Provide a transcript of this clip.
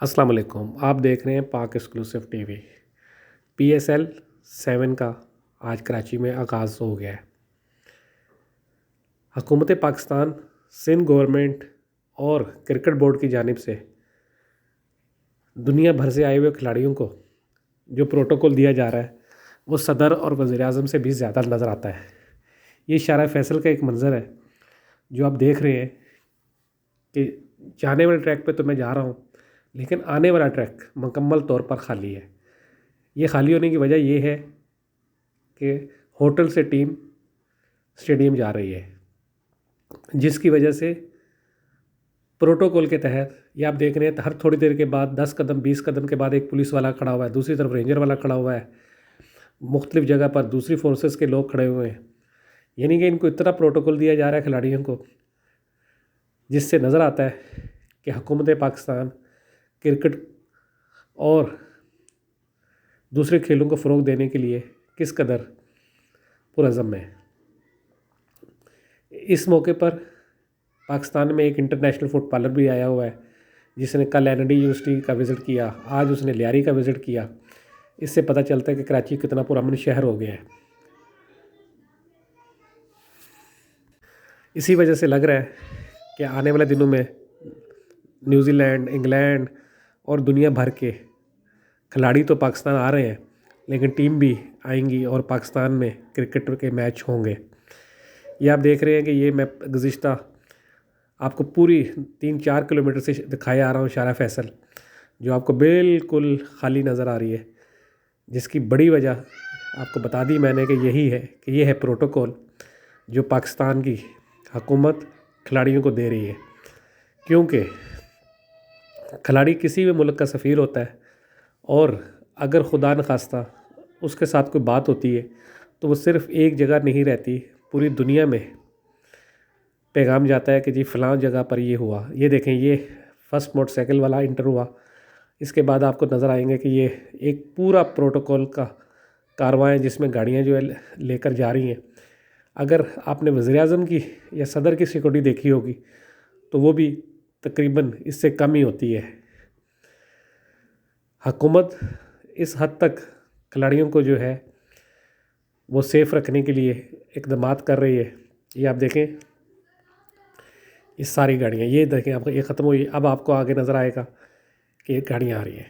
السلام علیکم، آپ دیکھ رہے ہیں پاک ایکسکلوسیو ٹی وی۔ PSL 7 کا آج کراچی میں آغاز ہو گیا ہے۔ حکومت پاکستان، سندھ گورنمنٹ اور کرکٹ بورڈ کی جانب سے دنیا بھر سے آئے ہوئے کھلاڑیوں کو جو پروٹوکول دیا جا رہا ہے وہ صدر اور وزیر اعظم سے بھی زیادہ نظر آتا ہے۔ یہ شارع فیصل کا ایک منظر ہے جو آپ دیکھ رہے ہیں کہ جانے والے ٹریک پہ تو میں جا رہا ہوں، لیکن آنے والا ٹریک مکمل طور پر خالی ہے۔ یہ خالی ہونے کی وجہ یہ ہے کہ ہوٹل سے ٹیم اسٹیڈیم جا رہی ہے، جس کی وجہ سے پروٹوکول کے تحت یہ آپ دیکھ رہے ہیں ہر تھوڑی دیر کے بعد 10 قدم 20 قدم کے بعد ایک پولیس والا کھڑا ہوا ہے، دوسری طرف رینجر والا کھڑا ہوا ہے، مختلف جگہ پر دوسری فورسز کے لوگ کھڑے ہوئے ہیں۔ یعنی کہ ان کو اتنا پروٹوکول دیا جا رہا ہے کھلاڑیوں کو، جس سے نظر آتا ہے کہ حکومت پاکستان کرکٹ اور دوسرے کھیلوں کو فروغ دینے کے لیے کس قدر پرعزم ہے۔ اس موقع پر پاکستان میں ایک انٹرنیشنل فٹ بالر بھی آیا ہوا ہے، جس نے کل NID یونیورسٹی کا وزٹ کیا، آج اس نے لیاری کا وزٹ کیا۔ اس سے پتہ چلتا ہے کہ کراچی کتنا پرامن شہر ہو گیا ہے۔ اسی وجہ سے لگ رہا ہے کہ آنے والے دنوں میں نیوزی لینڈ، انگلینڈ اور دنیا بھر کے کھلاڑی تو پاکستان آ رہے ہیں، لیکن ٹیم بھی آئیں گی اور پاکستان میں کرکٹ کے میچ ہوں گے۔ یہ آپ دیکھ رہے ہیں کہ یہ میں گزشتہ آپ کو پوری 3-4 کلومیٹر سے دکھایا آ رہا ہوں شارع فیصل، جو آپ کو بالکل خالی نظر آ رہی ہے، جس کی بڑی وجہ آپ کو بتا دی میں نے کہ یہی ہے کہ یہ ہے پروٹوکول جو پاکستان کی حکومت کھلاڑیوں کو دے رہی ہے۔ کیونکہ کھلاڑی کسی بھی ملک کا سفیر ہوتا ہے، اور اگر خدا نخواستہ اس کے ساتھ کوئی بات ہوتی ہے تو وہ صرف ایک جگہ نہیں رہتی، پوری دنیا میں پیغام جاتا ہے کہ جی فلاں جگہ پر یہ ہوا۔ یہ دیکھیں، یہ فرسٹ موٹر سائیکل والا انٹر ہوا، اس کے بعد آپ کو نظر آئیں گے کہ یہ ایک پورا پروٹوکول کا کارواں ہے، جس میں گاڑیاں جو ہے لے کر جا رہی ہیں۔ اگر آپ نے وزیر اعظم کی یا صدر کی سیکورٹی دیکھی ہوگی تو وہ بھی تقریباً اس سے کم ہی ہوتی ہے۔ حکومت اس حد تک کھلاڑیوں کو جو ہے وہ سیف رکھنے کے لیے اقدامات کر رہی ہے۔ یہ آپ دیکھیں، یہ ساری گاڑیاں، یہ دیکھیں آپ، یہ ختم ہوئی، اب آپ کو آگے نظر آئے گا کہ یہ گاڑیاں آ رہی ہیں۔